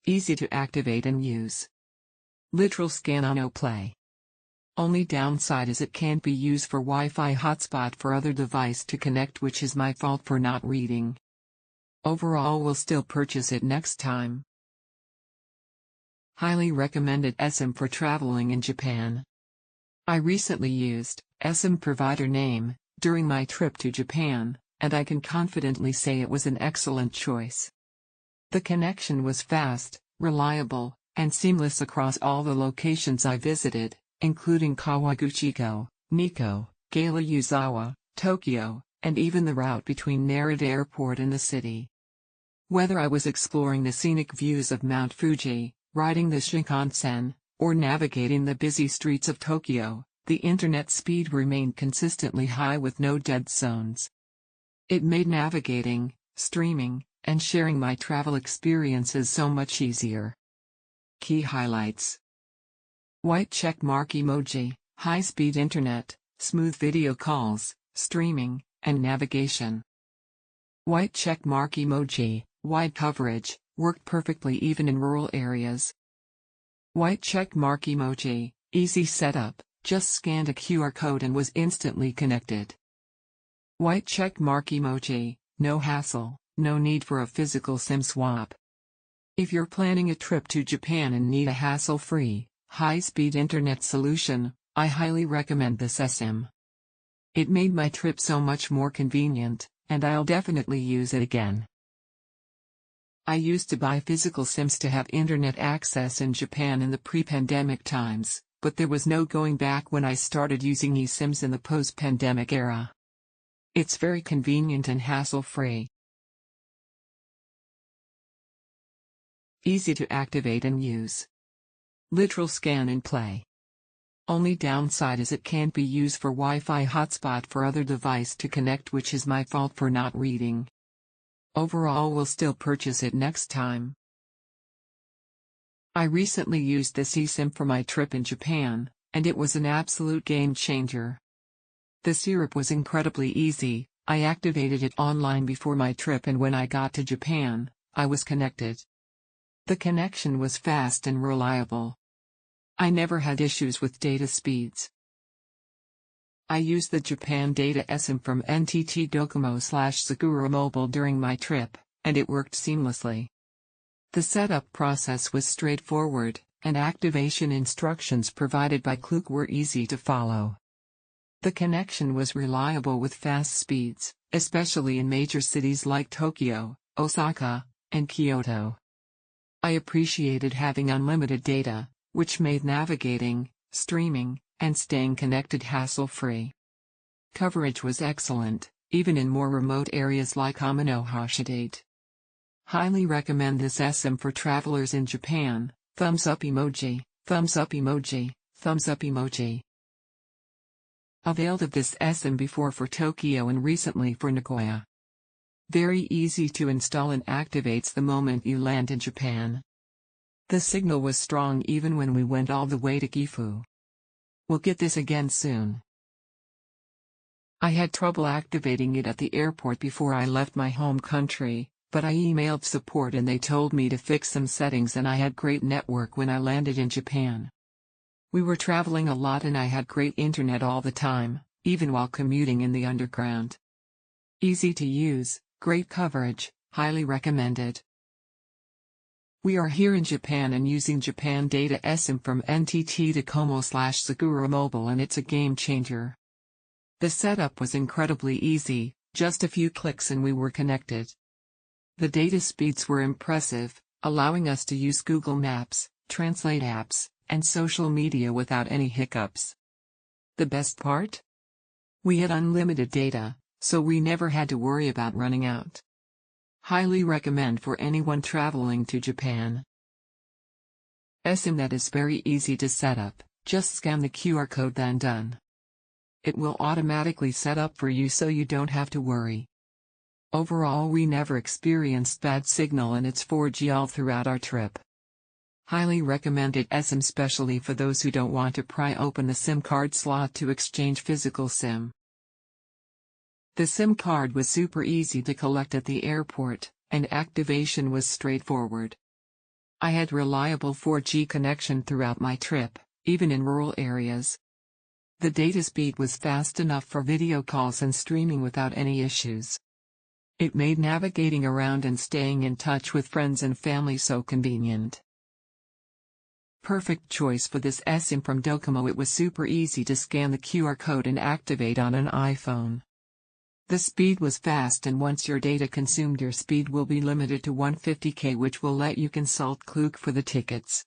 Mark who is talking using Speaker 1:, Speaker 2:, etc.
Speaker 1: Easy to activate and use. Literal scan on Play. Only downside is it can't be used for Wi-Fi hotspot for other device to connect, which is my fault for not reading. Overall, will still purchase it next time. Highly recommended eSIM for traveling in Japan. I recently used eSIM provider name during my trip to Japan, and I can confidently say it was an excellent choice. The connection was fast, reliable, and seamless across all the locations I visited, including Kawaguchiko, Nikko, Gale-Yuzawa, Tokyo, and even the route between Narita Airport and the city. Whether I was exploring the scenic views of Mount Fuji, riding the Shinkansen, or navigating the busy streets of Tokyo, the internet speed remained consistently high with no dead zones. It made navigating, streaming, and sharing my travel experiences so much easier. Key highlights: white check mark emoji, high-speed internet, smooth video calls, streaming, and navigation. White check mark emoji, wide coverage, worked perfectly even in rural areas. White check mark emoji, easy setup, just scanned a QR code and was instantly connected. White check mark emoji, no hassle, no need for a physical SIM swap. If you're planning a trip to Japan and need a hassle-free, high-speed internet solution, I highly recommend this eSIM. It made my trip so much more convenient, and I'll definitely use it again. I used to buy physical SIMs to have internet access in Japan in the pre-pandemic times, but there was no going back when I started using eSIMs in the post-pandemic era. It's very convenient and hassle-free. Easy to activate and use. Literal scan and play. Only downside is it can't be used for Wi-Fi hotspot for other device to connect, which is my fault for not reading. Overall, will still purchase it next time. I recently used this eSIM for my trip in Japan, and it was an absolute game changer. The setup was incredibly easy. I activated it online before my trip, and when I got to Japan, I was connected. The connection was fast and reliable. I never had issues with data speeds. I used the Japan Data eSIM from NTT docomo/Sakura Mobile during my trip, and it worked seamlessly. The setup process was straightforward, and activation instructions provided by Klook were easy to follow. The connection was reliable with fast speeds, especially in major cities like Tokyo, Osaka, and Kyoto. I appreciated having unlimited data, which made navigating, streaming, and staying connected hassle-free. Coverage was excellent, even in more remote areas like Amano-Hashidate. Highly recommend this eSIM for travelers in Japan. Thumbs up emoji, thumbs up emoji, thumbs up emoji. Availed of this eSIM before for Tokyo and recently for Nagoya. Very easy to install and activates the moment you land in Japan. The signal was strong even when we went all the way to Gifu. We'll get this again soon. I had trouble activating it at the airport before I left my home country, but I emailed support and they told me to fix some settings, and I had great network when I landed in Japan. We were traveling a lot and I had great internet all the time, even while commuting in the underground. Easy to use, great coverage, highly recommended. We are here in Japan and using Japan Data eSIM from NTT docomo/Sakura Mobile, and it's a game changer. The setup was incredibly easy, just a few clicks and we were connected. The data speeds were impressive, allowing us to use Google Maps, translate apps, and social media without any hiccups. The best part? We had unlimited data, so we never had to worry about running out. Highly recommend for anyone traveling to Japan. eSIM that is very easy to set up, just scan the QR code then done. It will automatically set up for you so you don't have to worry. Overall, we never experienced bad signal and it's 4G all throughout our trip. Highly recommended eSIM, especially for those who don't want to pry open the SIM card slot to exchange physical SIM. The SIM card was super easy to collect at the airport, and activation was straightforward. I had reliable 4G connection throughout my trip, even in rural areas. The data speed was fast enough for video calls and streaming without any issues. It made navigating around and staying in touch with friends and family so convenient. Perfect choice for this eSIM from Docomo. It was super easy to scan the QR code and activate on an iPhone. The speed was fast, and once your data consumed, your speed will be limited to 150 kbps, which will let you consult Klook for the tickets.